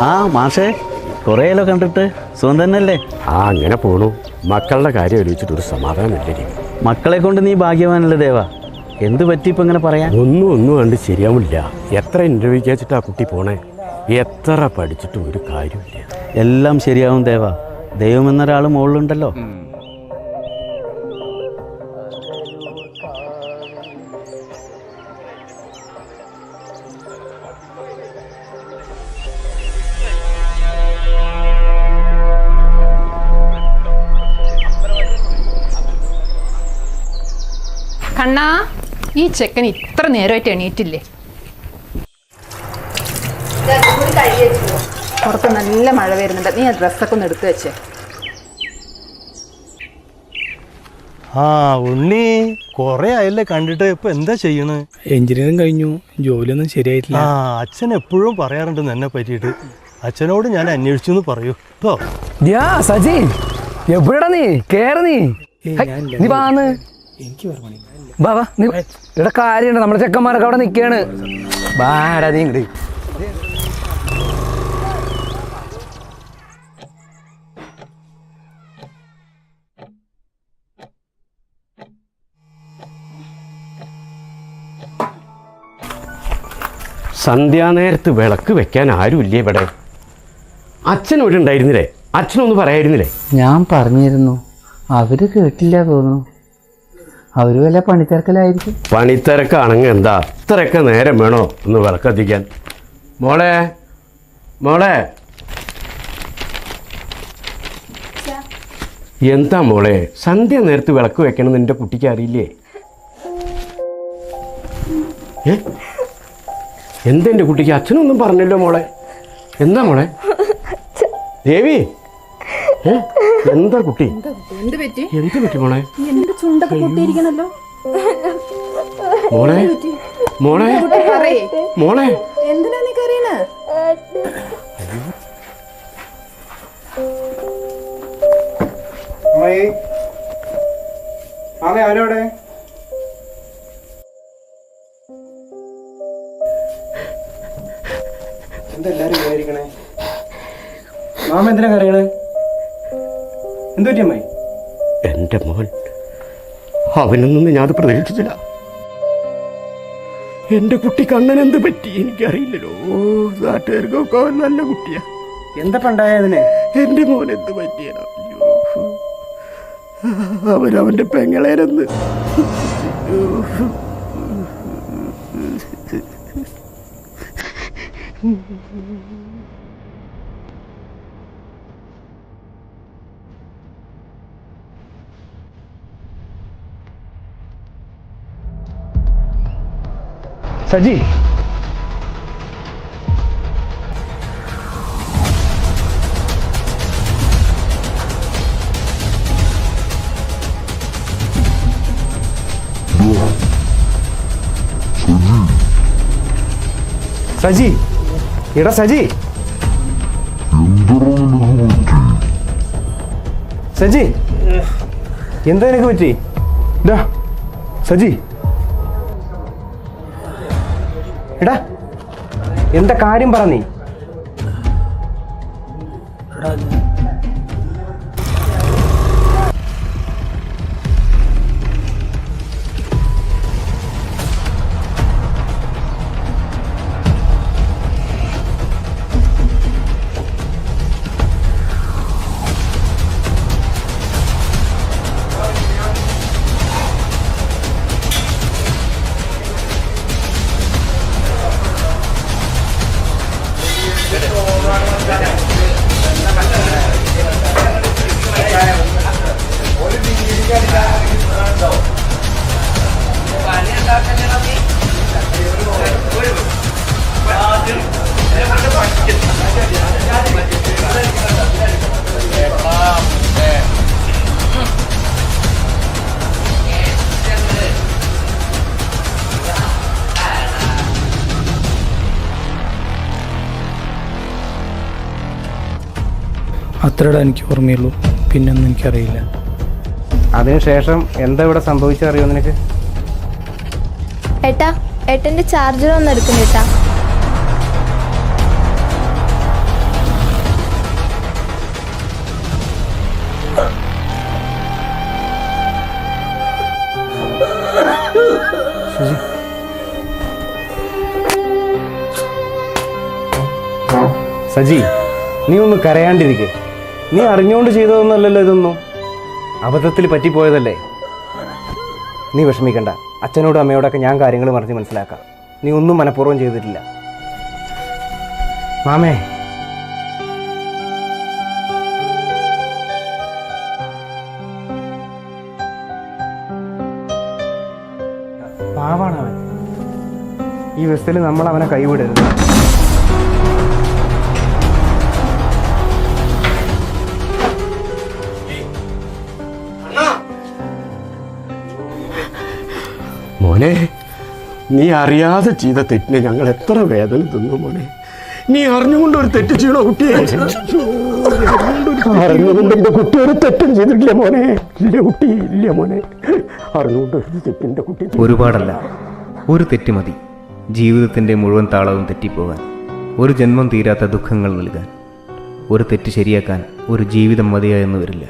ആ മാഷേ, കുറേയല്ലോ കണ്ടിട്ട്. സുഖം തന്നെയല്ലേ? അങ്ങനെ പോണു. മക്കളുടെ കാര്യം ആലോചിച്ചിട്ട് ഒരു സമാധാനമില്ലേ. മക്കളെ കൊണ്ട് നീ ഭാഗ്യവാനല്ലേ ദേവാ. എന്ത് പറ്റി ഇപ്പം ഇങ്ങനെ പറയാൻ? ഒന്നും കണ്ട് ശരിയാവില്ല. എത്ര ഇൻ്റർവ്യൂക്ക് വെച്ചിട്ടാ കുട്ടി പോണേ. എത്ര പഠിച്ചിട്ടും ഒരു കാര്യമില്ല. എല്ലാം ശരിയാവും ദേവാ. ദൈവം എന്നൊരാൾ മുകളിലുണ്ടല്ലോ. കണ്ണാ, ഈ ചെക്കൻ ഇത്ര നേരമായിട്ട് എണീറ്റില്ലേ? പുറത്ത് നല്ല മഴ വരുന്നുണ്ട്. നീ ആ ഡ്രസ്സൊക്കെ ഒന്ന് എടുത്തു വെച്ചേ. ഉണ്ണി കൊറേ ആയല്ലേ കണ്ടിട്ട്. ഇപ്പൊ എന്താ ചെയ്യണ്? എഞ്ചിനീയറിംഗ് കഴിഞ്ഞു, ജോലിയൊന്നും ശരിയായിട്ടില്ല. അച്ഛൻ എപ്പോഴും പറയാറുണ്ട് എന്നെ പറ്റിയിട്ട്. അച്ഛനോട് ഞാൻ അന്വേഷിച്ചു എന്ന് പറയൂ കേട്ടോ. സജി എവിടെടാ നീ? കേറ് നീ. നീ വാന്ന് വാ നീ. ഇവിടെ കാര്യമുണ്ട്. നമ്മുടെ ചെക്കന്മാരൊക്കെ അവിടെ നിൽക്കാണ്. വാടാ നീ ഇങ്ങട്. സന്ധ്യാനേരത്ത് വിളക്ക് വെക്കാൻ ആരുമില്ലേ ഇവിടെ? അച്ഛൻ ഇവിടെ ഉണ്ടായിരുന്നില്ലേ? അച്ഛനൊന്ന് പറയായിരുന്നില്ലേ? ഞാൻ പറഞ്ഞിരുന്നു, അവര് കേട്ടില്ല തോന്നുന്നു. അവര് വല്ല പണിത്തിരക്കലായിരിക്കും. പണിത്തിരക്കാണെങ്കിൽ എന്താ ഇത്രയൊക്കെ നേരം വേണോ ഒന്ന് വിളക്കത്തിക്കാൻ? മോളെ മോളെ എന്താ മോളെ, സന്ധ്യ നേരത്ത് വിളക്ക് വെക്കണം നിന്റെ കുട്ടിക്ക് അറിയില്ലേ? എന്താ എൻ്റെ കുട്ടിക്ക്? അച്ഛനൊന്നും പറഞ്ഞല്ലോ മോളെ. എന്താ മോളെ? ദേവി, എന്താ കുട്ടി? എന്ത് പറ്റി മോളെ? മോളെ മോളെ മോളെ എന്തിനാ നീ കരയണേ? അവനോടെ എന്തെല്ലാരും വിചാരിക്കണേ? മാമ എന്തിനാ കരയണേ? എന്തു പറ്റി അമ്മായി? എൻ്റെ മോൻ, അവനൊന്നും ഞാനത് പ്രതീക്ഷിച്ചില്ല. എൻ്റെ കുട്ടി കണ്ണൻ എന്ത് പറ്റി എനിക്കറിയില്ലല്ലോ. നാട്ടുകാർക്കൊക്കെ നല്ല കുട്ടിയാ. എന്താ പണ്ടായതിനെ? എൻ്റെ മോൻ എന്ത് പറ്റിയാ? അവനവൻ്റെ പെങ്ങളേരെന്ന്. സജി സജി എടാ സജി, സജി എന്താ എനിക്ക് പറ്റി? സജി എടാ, എന്താ കാര്യം പറ നീ. അത്രയുടെ എനിക്ക് ഓർമ്മയുള്ളൂ, പിന്നൊന്നും എനിക്കറിയില്ല. അതിനുശേഷം എന്താ ഇവിടെ സംഭവിച്ചറിയോ നിനക്ക്? ഏട്ടൻ്റെ ചാർജർ ഒന്ന് എടുക്കണം ഏട്ടാ. സജി, നീ ഒന്ന് കരയാണ്ടിരിക്കെ. നീ അറിഞ്ഞുകൊണ്ട് ചെയ്തതൊന്നുമല്ലല്ലോ ഇതൊന്നും. അബദ്ധത്തിൽ പറ്റിപ്പോയതല്ലേ. നീ വിഷമിക്കണ്ട. അച്ഛനോടും അമ്മയോടൊക്കെ ഞാൻ കാര്യങ്ങൾ പറഞ്ഞ് മനസ്സിലാക്കാം. നീ ഒന്നും മനഃപൂർവ്വം ചെയ്തിട്ടില്ല. മാമേ, പാവാണ് അവൻ. ഈ അവസ്ഥയിൽ നമ്മൾ അവനെ കൈവിടരുത്. മോനെ, നീ അറിയാതെ ചെയ്ത തെറ്റിന് ഞങ്ങൾ എത്ര വേദന തിന്നു മോനെ. നീ അറിഞ്ഞുകൊണ്ട് ഒരു തെറ്റ് ചെയ്യണോ കുട്ടിയെ? അറിഞ്ഞുകൊണ്ട് എൻ്റെ കുട്ടി ഒരു തെറ്റും ചെയ്തിട്ടില്ല മോനെ. ഇല്ല കുട്ടി, ഇല്ല മോനെ. അറിഞ്ഞുകൊണ്ട് ഒരു തെറ്റിൻ്റെ കുട്ടി. ഒരുപാടല്ല, ഒരു തെറ്റ് മതി ജീവിതത്തിൻ്റെ മുഴുവൻ താളവും തെറ്റിപ്പോകാൻ, ഒരു ജന്മം തീരാത്ത ദുഃഖങ്ങൾ നൽകാൻ. ഒരു തെറ്റ് ശരിയാക്കാൻ ഒരു ജീവിതം മതിയായെന്ന് വരില്ല.